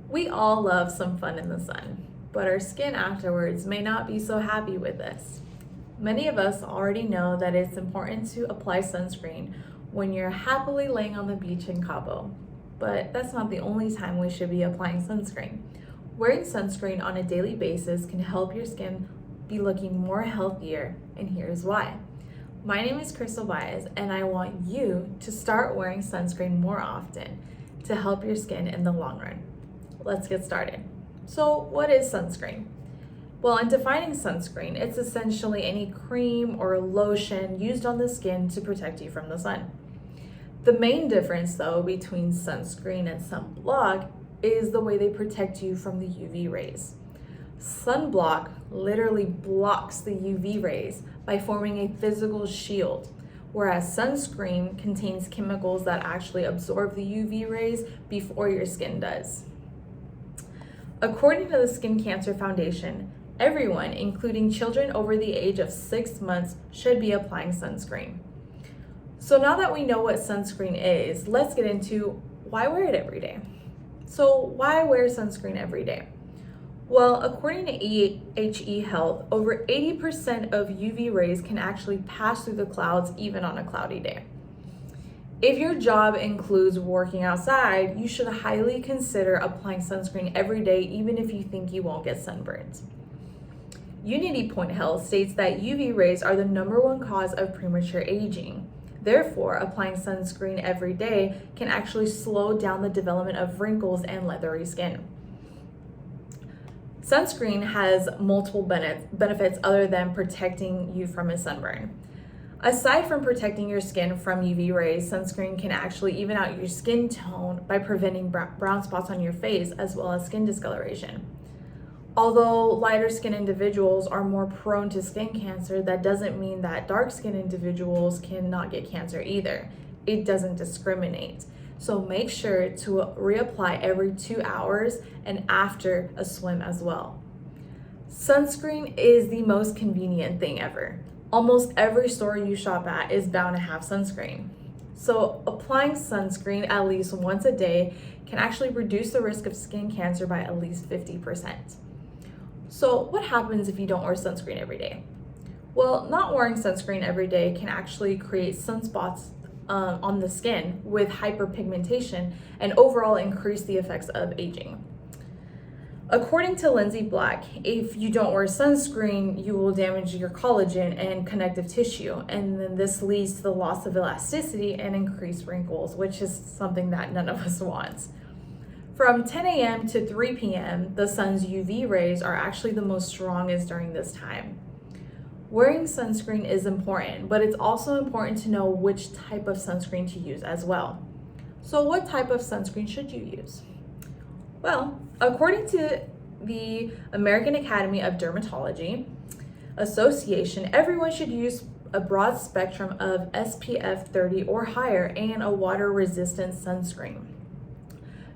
We all love some fun in the sun, but our skin afterwards may not be so happy with this. Many of us already know that it's important to apply sunscreen when you're happily laying on the beach in Cabo, but that's not the only time we should be applying sunscreen. Wearing sunscreen on a daily basis can help your skin be looking more healthier, and here's why. My name is Crystal Baez, and I want you to start wearing sunscreen more often to help your skin in the long run. Let's get started. So, what is sunscreen? Well, in defining sunscreen, it's essentially any cream or lotion used on the skin to protect you from the sun. The main difference, though, between sunscreen and sunblock is the way they protect you from the UV rays. Sunblock literally blocks the UV rays by forming a physical shield, whereas sunscreen contains chemicals that actually absorb the UV rays before your skin does. According to the Skin Cancer Foundation, everyone, including children over the age of 6 months, should be applying sunscreen. So now that we know what sunscreen is, let's get into why wear it every day. So why wear sunscreen every day? Well, according to EHE Health, over 80% of UV rays can actually pass through the clouds even on a cloudy day. If your job includes working outside, you should highly consider applying sunscreen every day, even if you think you won't get sunburned. Unity Point Health states that UV rays are the #1 cause of premature aging. Therefore, applying sunscreen every day can actually slow down the development of wrinkles and leathery skin. Sunscreen has multiple benefits other than protecting you from a sunburn. Aside from protecting your skin from UV rays, sunscreen can actually even out your skin tone by preventing brown spots on your face as well as skin discoloration. Although lighter skin individuals are more prone to skin cancer, that doesn't mean that dark skin individuals cannot get cancer either. It doesn't discriminate. So make sure to reapply every 2 hours and after a swim as well. Sunscreen is the most convenient thing ever. Almost every store you shop at is bound to have sunscreen. So applying sunscreen at least once a day can actually reduce the risk of skin cancer by at least 50%. So what happens if you don't wear sunscreen every day? Well, not wearing sunscreen every day can actually create sunspots on the skin with hyperpigmentation and overall increase the effects of aging. According to Lindsay Black, if you don't wear sunscreen, you will damage your collagen and connective tissue, and then this leads to the loss of elasticity and increased wrinkles, which is something that none of us wants. From 10 a.m. to 3 p.m., the sun's UV rays are actually the most strongest during this time. Wearing sunscreen is important, but it's also important to know which type of sunscreen to use as well. So what type of sunscreen should you use? Well, according to the American Academy of Dermatology Association, everyone should use a broad spectrum of SPF 30 or higher and a water-resistant sunscreen.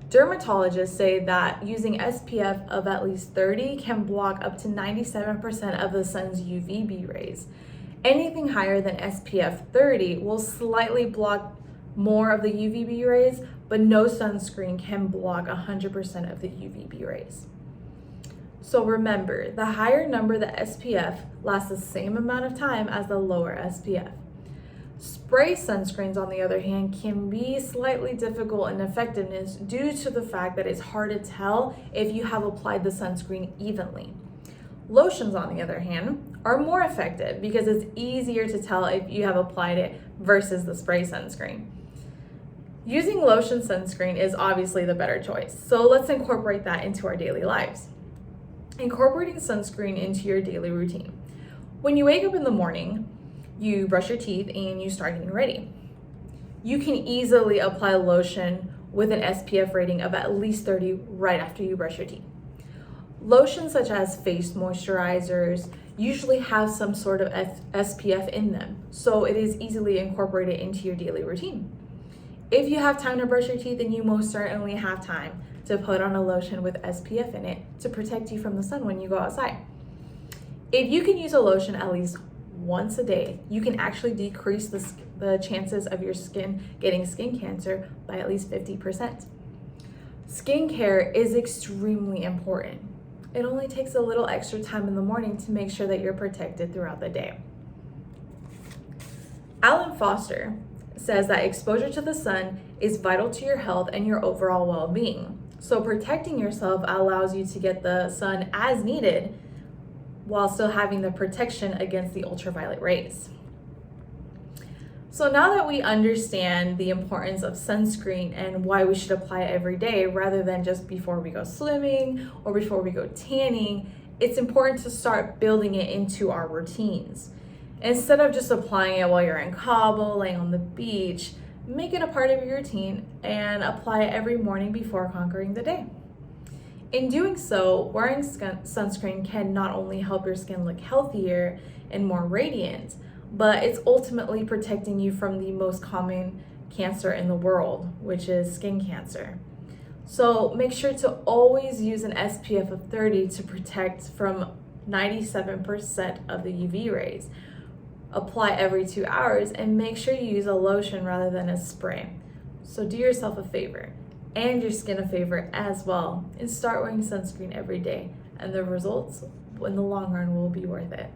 Dermatologists say that using SPF of at least 30 can block up to 97% of the sun's UVB rays. Anything higher than SPF 30 will slightly block more of the UVB rays, but no sunscreen can block 100% of the UVB rays. So remember, the higher number the SPF lasts the same amount of time as the lower SPF. Spray sunscreens, on the other hand, can be slightly difficult in effectiveness due to the fact that it's hard to tell if you have applied the sunscreen evenly. Lotions, on the other hand, are more effective because it's easier to tell if you have applied it versus the spray sunscreen. Using lotion sunscreen is obviously the better choice, so let's incorporate that into our daily lives. Incorporating sunscreen into your daily routine. When you wake up in the morning, you brush your teeth and you start getting ready. You can easily apply lotion with an SPF rating of at least 30 right after you brush your teeth. Lotions such as face moisturizers usually have some sort of SPF in them, so it is easily incorporated into your daily routine. If you have time to brush your teeth, then you most certainly have time to put on a lotion with SPF in it to protect you from the sun when you go outside. If you can use a lotion at least once a day, you can actually decrease the chances of your skin getting skin cancer by at least 50%. Skincare is extremely important. It only takes a little extra time in the morning to make sure that you're protected throughout the day. Alan Foster says that exposure to the sun is vital to your health and your overall well-being. So protecting yourself allows you to get the sun as needed while still having the protection against the ultraviolet rays. So now that we understand the importance of sunscreen and why we should apply it every day rather than just before we go swimming or before we go tanning, it's important to start building it into our routines. Instead of just applying it while you're in Cabo, laying on the beach, make it a part of your routine and apply it every morning before conquering the day. In doing so, wearing sunscreen can not only help your skin look healthier and more radiant, but it's ultimately protecting you from the most common cancer in the world, which is skin cancer. So make sure to always use an SPF of 30 to protect from 97% of the UV rays. Apply every 2 hours and make sure you use a lotion rather than a spray. So do yourself a favor and your skin a favor as well and start wearing sunscreen every day, and the results in the long run will be worth it.